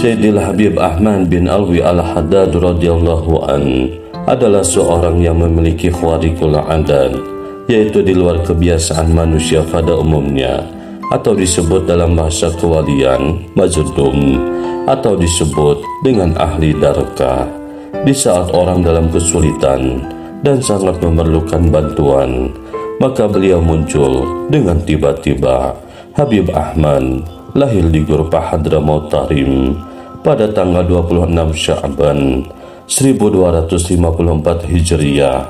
Sayyidil Habib Ahmad bin Alwi Al-Haddad radhiyallahu an adalah seorang yang memiliki khawariqul adat, yaitu di luar kebiasaan manusia pada umumnya, atau disebut dalam bahasa kewalian majdum, atau disebut dengan ahli darka. Di saat orang dalam kesulitan dan sangat memerlukan bantuan, maka beliau muncul dengan tiba-tiba. Habib Ahmad lahir di Gurfah Hadramaut Tarim pada tanggal 26 Sya'ban 1254 Hijriah,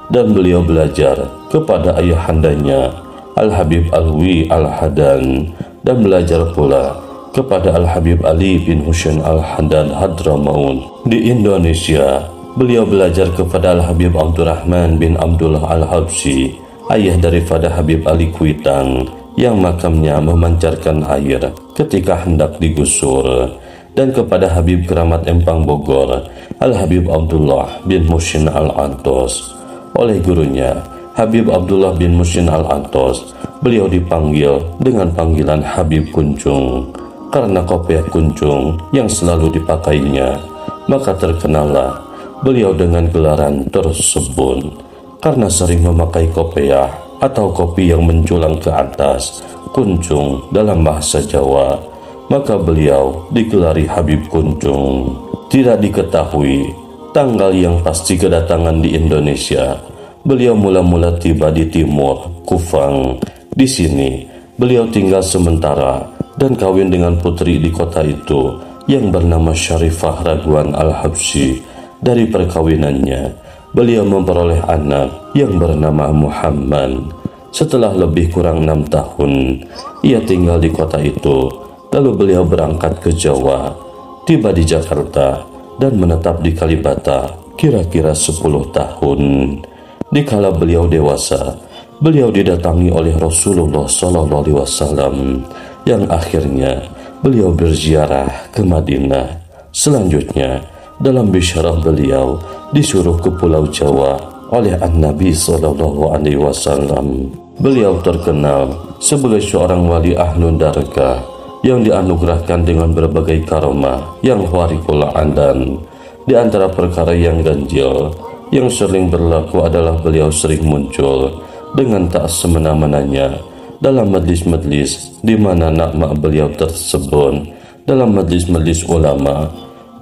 dan beliau belajar kepada ayahandanya Al-Habib Alwi Al-Hadan, dan belajar pula kepada Al-Habib Ali bin Husain Al-Haddad Hadramaut. Di Indonesia, beliau belajar kepada Al-Habib Abdurrahman bin Abdullah Al-Habsyi, ayah daripada Habib Ali Kuitang, yang makamnya memancarkan air ketika hendak digusur, dan kepada Habib Keramat Empang Bogor, Al-Habib Abdullah bin Muhsin Al-Antos. Oleh gurunya Habib Abdullah bin Muhsin Al-Antos, beliau dipanggil dengan panggilan Habib Kuncung karena kopiah kuncung yang selalu dipakainya, maka terkenallah beliau dengan gelaran tersebut karena sering memakai kopiah atau kopi yang menjulang ke atas, kuncung dalam bahasa Jawa, maka beliau digelari Habib Kuncung. Tidak diketahui tanggal yang pasti kedatangan di Indonesia. Beliau mula-mula tiba di timur, Kufang. Di sini beliau tinggal sementara dan kawin dengan putri di kota itu yang bernama Syarifah Raguan Al-Habsyi. Dari perkawinannya, beliau memperoleh anak yang bernama Muhammad. Setelah lebih kurang 6 tahun ia tinggal di kota itu, lalu beliau berangkat ke Jawa, tiba di Jakarta dan menetap di Kalibata kira-kira 10 tahun. Dikala beliau dewasa, beliau didatangi oleh Rasulullah SAW, yang akhirnya beliau berziarah ke Madinah. Selanjutnya, dalam bisyarah beliau disuruh ke Pulau Jawa oleh An-Nabi SAW. Beliau terkenal sebagai seorang wali ahlun dargah yang dianugerahkan dengan berbagai karamah yang khawariqul adat. Di antara perkara yang ganjil yang sering berlaku adalah beliau sering muncul dengan tak semena-menanya dalam majlis-majlis di mana nama beliau tersebut. Dalam majlis-majlis ulama,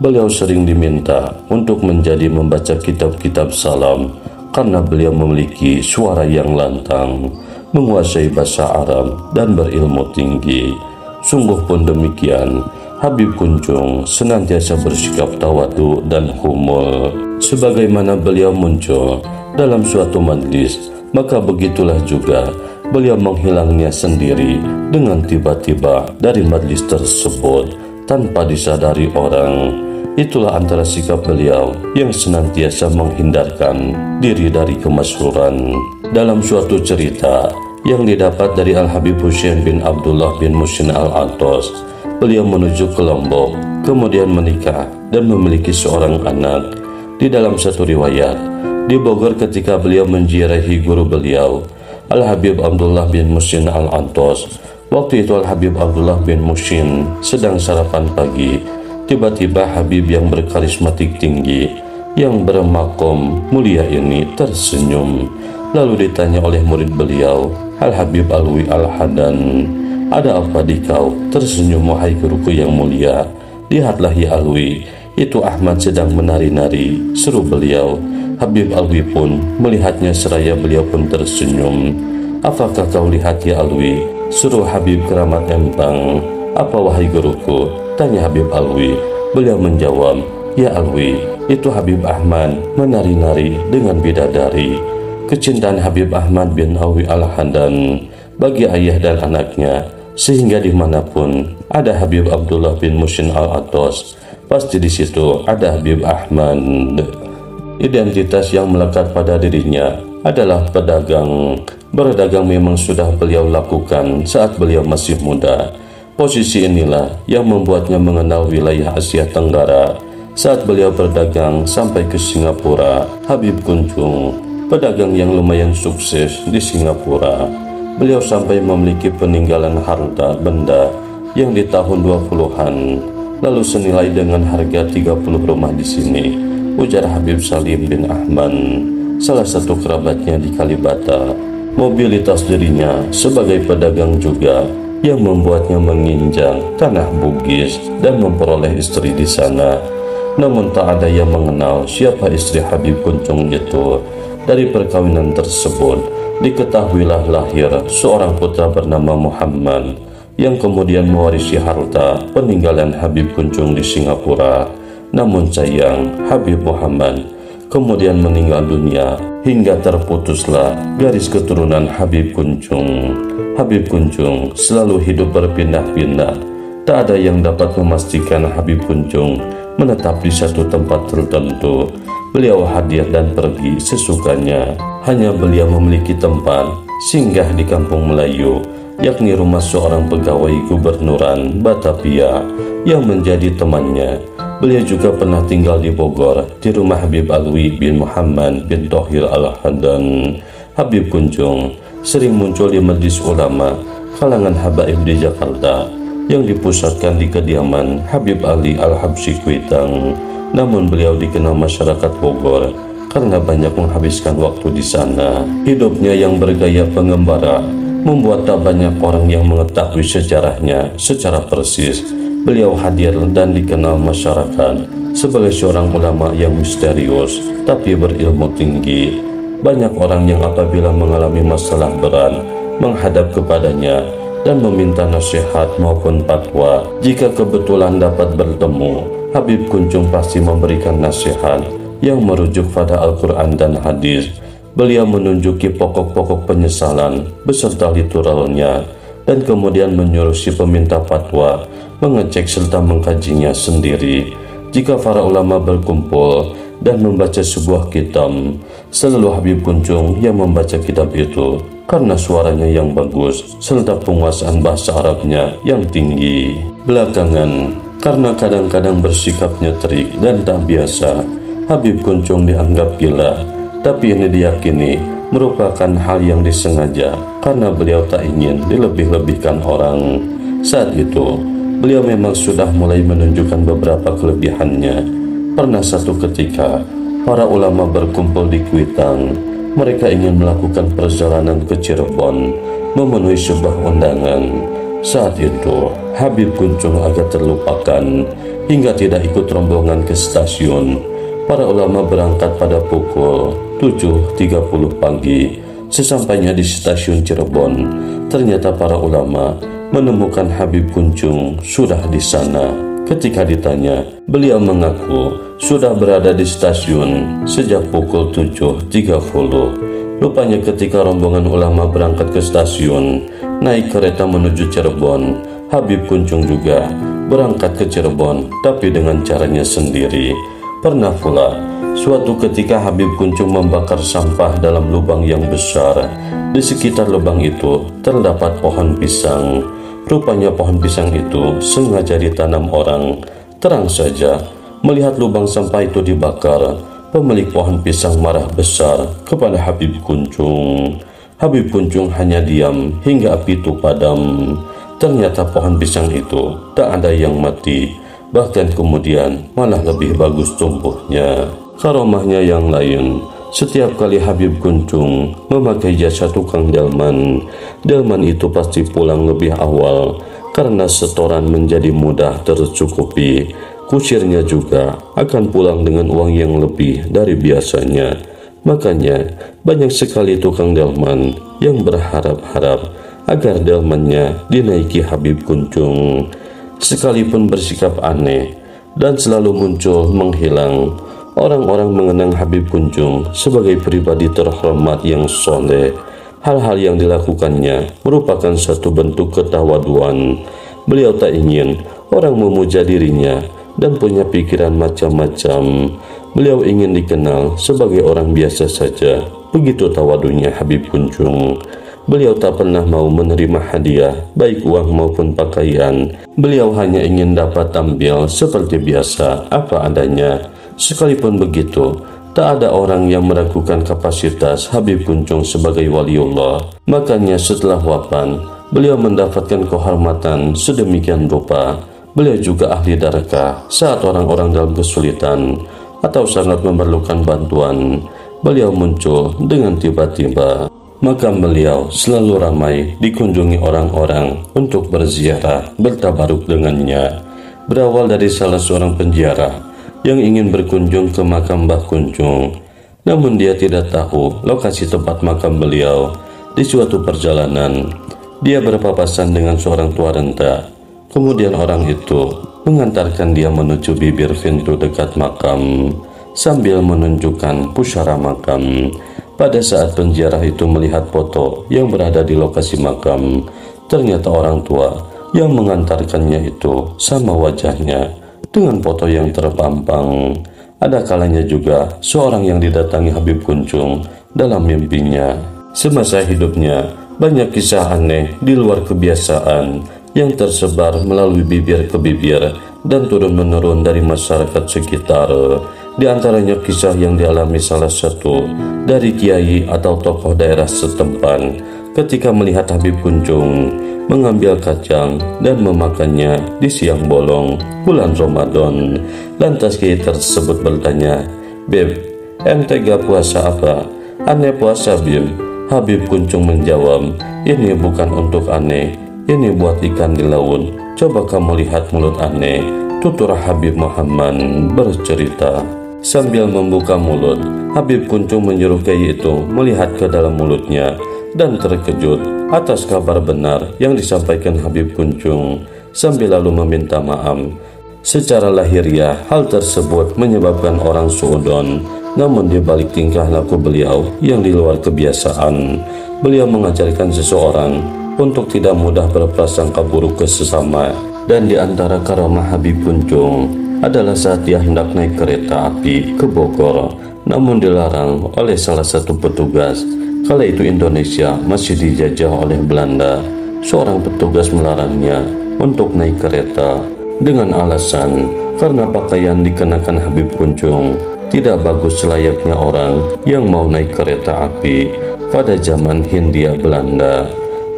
beliau sering diminta untuk membaca kitab-kitab salam karena beliau memiliki suara yang lantang, menguasai bahasa Arab dan berilmu tinggi. Sungguh pun demikian, Habib Kuncung senantiasa bersikap tawadu dan humul. Sebagaimana beliau muncul dalam suatu majlis, maka begitulah juga beliau menghilangnya sendiri dengan tiba-tiba dari majlis tersebut tanpa disadari orang. Itulah antara sikap beliau yang senantiasa menghindarkan diri dari kemasyhuran. Dalam suatu cerita yang didapat dari Al-Habib Husain bin Abdullah bin Muhsin Al-Antos, beliau menuju ke Lombok, kemudian menikah dan memiliki seorang anak. Di dalam satu riwayat, di Bogor ketika beliau menziarahi guru beliau, Al-Habib Abdullah bin Muhsin Al-Antos, waktu itu Al-Habib Abdullah bin Muhsin sedang sarapan pagi. Tiba-tiba Habib yang berkarismatik tinggi, yang bermakom mulia ini tersenyum. Lalu ditanya oleh murid beliau, Al-Habib Alwi Al-Hadan, "Ada apa di kau tersenyum wahai guruku yang mulia?" "Lihatlah ya Alwi, itu Ahmad sedang menari-nari," seru beliau. Habib Alwi pun melihatnya seraya beliau pun tersenyum. "Apakah kau lihat ya Alwi?" seru Habib Keramat Empang. "Apa wahai guruku?" tanya Habib Alwi. Beliau menjawab, "Ya Alwi, itu Habib Ahmad menari-nari dengan bidadari." Kecintaan Habib Ahmad bin Alwi Al-Hadan bagi ayah dan anaknya, sehingga dimanapun ada Habib Abdullah bin Muhsin Al-Antos, pasti di situ ada Habib Ahmad. Identitas yang melekat pada dirinya adalah pedagang. Berdagang memang sudah beliau lakukan saat beliau masih muda. Posisi inilah yang membuatnya mengenal wilayah Asia Tenggara. Saat beliau berdagang sampai ke Singapura, Habib Kuncung, pedagang yang lumayan sukses di Singapura, beliau sampai memiliki peninggalan harta benda yang di tahun 20-an Lalu senilai dengan harga 30 rumah di sini, ujar Habib Salim bin Ahman, salah satu kerabatnya di Kalibata. Mobilitas dirinya sebagai pedagang juga yang membuatnya menginjak tanah Bugis dan memperoleh istri di sana. Namun tak ada yang mengenal siapa istri Habib Kuncung itu. Dari perkawinan tersebut, diketahuilah lahir seorang putra bernama Muhammad yang kemudian mewarisi harta peninggalan Habib Kuncung di Singapura. Namun sayang, Habib Muhammad kemudian meninggal dunia hingga terputuslah garis keturunan Habib Kuncung. Habib Kuncung selalu hidup berpindah-pindah. Tak ada yang dapat memastikan Habib Kuncung menetap di satu tempat tertentu. Beliau hadir dan pergi sesukanya. Hanya beliau memiliki tempat singgah di Kampung Melayu, yakni rumah seorang pegawai gubernuran Batavia yang menjadi temannya. Beliau juga pernah tinggal di Bogor di rumah Habib Alwi bin Muhammad bin Thohir Al-Hadan. Habib Kuncung sering muncul di Majelis Ulama kalangan habaib di Jakarta yang dipusatkan di kediaman Habib Ali Al-Habsyi Kuitang. Namun beliau dikenal masyarakat Bogor karena banyak menghabiskan waktu di sana. Hidupnya yang bergaya pengembara membuat tak banyak orang yang mengetahui sejarahnya secara persis. Beliau hadir dan dikenal masyarakat sebagai seorang ulama yang misterius tapi berilmu tinggi. Banyak orang yang apabila mengalami masalah berat menghadap kepadanya dan meminta nasihat maupun fatwa. Jika kebetulan dapat bertemu, Habib Kuncung pasti memberikan nasihat yang merujuk pada Al-Quran dan hadis. Beliau menunjuki pokok-pokok penyesalan beserta lituralnya dan kemudian menyuruh si peminta fatwa mengecek serta mengkajinya sendiri. Jika para ulama berkumpul dan membaca sebuah kitab, selalu Habib Kuncung yang membaca kitab itu karena suaranya yang bagus serta penguasaan bahasa Arabnya yang tinggi. Belakangan, karena kadang-kadang bersikapnya terik dan tak biasa, Habib Kuncung dianggap gila, tapi ini diyakini merupakan hal yang disengaja karena beliau tak ingin dilebih-lebihkan orang. Saat itu, beliau memang sudah mulai menunjukkan beberapa kelebihannya. Pernah satu ketika, para ulama berkumpul di Kuitang. Mereka ingin melakukan perjalanan ke Cirebon, memenuhi sebuah undangan. Saat itu, Habib Kuncung agak terlupakan hingga tidak ikut rombongan ke stasiun. Para ulama berangkat pada pukul 7.30 pagi. Sesampainya di stasiun Cirebon, ternyata para ulama menemukan Habib Kuncung sudah di sana. Ketika ditanya, beliau mengaku sudah berada di stasiun sejak pukul 7.30. Rupanya ketika rombongan ulama berangkat ke stasiun, naik kereta menuju Cirebon, Habib Kuncung juga berangkat ke Cirebon, tapi dengan caranya sendiri. Pernah pula, suatu ketika Habib Kuncung membakar sampah dalam lubang yang besar. Di sekitar lubang itu terdapat pohon pisang. Rupanya pohon pisang itu sengaja ditanam orang. Terang saja, melihat lubang sampah itu dibakar, pemilik pohon pisang marah besar kepada Habib Kuncung. Habib Kuncung hanya diam hingga api itu padam. Ternyata pohon pisang itu tak ada yang mati, bahkan kemudian malah lebih bagus tumbuhnya. Karomahnya yang lain, setiap kali Habib Kuncung memakai jasa tukang delman, delman itu pasti pulang lebih awal karena setoran menjadi mudah tercukupi. Kusirnya juga akan pulang dengan uang yang lebih dari biasanya. Makanya banyak sekali tukang delman yang berharap-harap agar delmannya dinaiki Habib Kuncung. Sekalipun bersikap aneh dan selalu muncul menghilang, orang-orang mengenang Habib Kuncung sebagai pribadi terhormat yang soleh. Hal-hal yang dilakukannya merupakan satu bentuk ketawaduan. Beliau tak ingin orang memuja dirinya dan punya pikiran macam-macam. Beliau ingin dikenal sebagai orang biasa saja. Begitu tawadunya Habib Kuncung. Beliau tak pernah mau menerima hadiah, baik uang maupun pakaian. Beliau hanya ingin dapat tampil seperti biasa, apa adanya. Sekalipun begitu, tak ada orang yang meragukan kapasitas Habib Kuncung sebagai waliullah. Makanya setelah wafat, beliau mendapatkan kehormatan sedemikian rupa. beliau juga ahli darkah. Saat orang-orang dalam kesulitan atau sangat memerlukan bantuan, beliau muncul dengan tiba-tiba. Makam beliau selalu ramai dikunjungi orang-orang untuk berziarah, bertabaruk dengannya. Berawal dari salah seorang penziarah yang ingin berkunjung ke makam Mbah Kunjung, namun dia tidak tahu lokasi tempat makam beliau. Di suatu perjalanan, dia berpapasan dengan seorang tua renta. Kemudian orang itu mengantarkan dia menuju bibir pintu dekat makam sambil menunjukkan pusara makam. Pada saat penziarah itu melihat foto yang berada di lokasi makam, ternyata orang tua yang mengantarkannya itu sama wajahnya dengan foto yang terpampang. Ada kalanya juga seorang yang didatangi Habib Kunjung dalam mimpinya. Semasa hidupnya, banyak kisah aneh di luar kebiasaan yang tersebar melalui bibir ke bibir dan turun-menurun dari masyarakat sekitar. Di antaranya kisah yang dialami salah satu dari kiai atau tokoh daerah setempat ketika melihat Habib Kunjung mengambil kacang dan memakannya di siang bolong bulan Ramadan. Lantas kiai tersebut bertanya, "Beb, ente gak puasa apa?" "Ane puasa, Bib." Habib Kunjung menjawab, "Ini bukan untuk ane, ini buat ikan di laut. Coba kamu lihat mulut ane." Tutur Habib Muhammad bercerita. Sambil membuka mulut, Habib Kunjung menyuruh kiai itu melihat ke dalam mulutnya dan terkejut atas kabar benar yang disampaikan Habib Kunjung sambil lalu meminta maaf. Secara lahiriah, hal tersebut menyebabkan orang suudon, namun di balik tingkah laku beliau yang di luar kebiasaan, beliau mengajarkan seseorang untuk tidak mudah berprasangka buruk ke sesama. Dan di antara karamah Habib Kunjung adalah saat dia hendak naik kereta api ke Bogor, namun dilarang oleh salah satu petugas. Kala itu Indonesia masih dijajah oleh Belanda. Seorang petugas melarangnya untuk naik kereta dengan alasan karena pakaian dikenakan Habib Kunjung tidak bagus selayaknya orang yang mau naik kereta api pada zaman Hindia Belanda.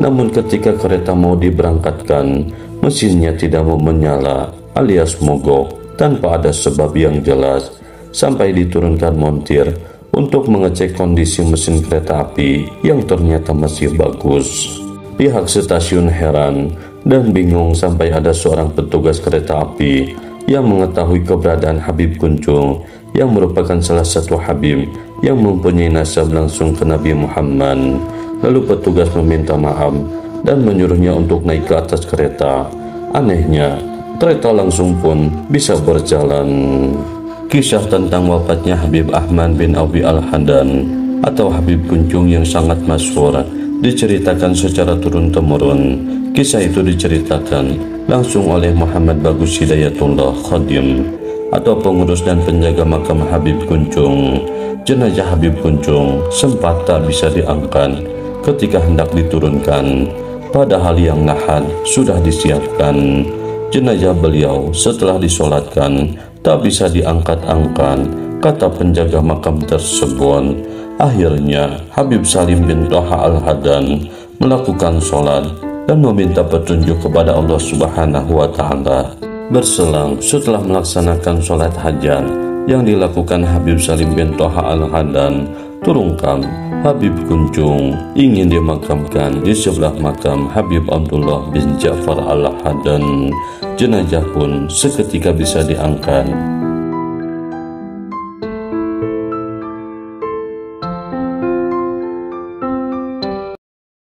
Namun ketika kereta mau diberangkatkan, mesinnya tidak mau menyala alias mogok tanpa ada sebab yang jelas, sampai diturunkan montir untuk mengecek kondisi mesin kereta api yang ternyata masih bagus. Pihak stasiun heran dan bingung sampai ada seorang petugas kereta api yang mengetahui keberadaan Habib Kunjung yang merupakan salah satu Habib yang mempunyai nasab langsung ke Nabi Muhammad. Lalu petugas meminta maaf dan menyuruhnya untuk naik ke atas kereta. Anehnya, kereta langsung pun bisa berjalan. Kisah tentang wafatnya Habib Ahmad bin Aufi Al-Hadan atau Habib Kunjung yang sangat masyhur diceritakan secara turun-temurun. Kisah itu diceritakan langsung oleh Muhammad Bagus Hidayatullah Khadim atau pengurus dan penjaga makam Habib Kunjung. Jenazah Habib Kunjung sempat tak bisa diangkat ketika hendak diturunkan, padahal yang lahat sudah disiapkan. Jenazah beliau setelah disolatkan tak bisa diangkat-angkat, kata penjaga makam tersebut. Akhirnya Habib Salim bin Toha Al-Hadan melakukan sholat dan meminta petunjuk kepada Allah Subhanahu wa Ta'ala. Berselang setelah melaksanakan sholat hajat yang dilakukan Habib Salim bin Toha Al-Hadan, turunkan Habib Kunjung ingin dimakamkan di sebelah makam Habib Abdullah bin Ja'far Al-Hadan. Jenazah pun seketika bisa diangkat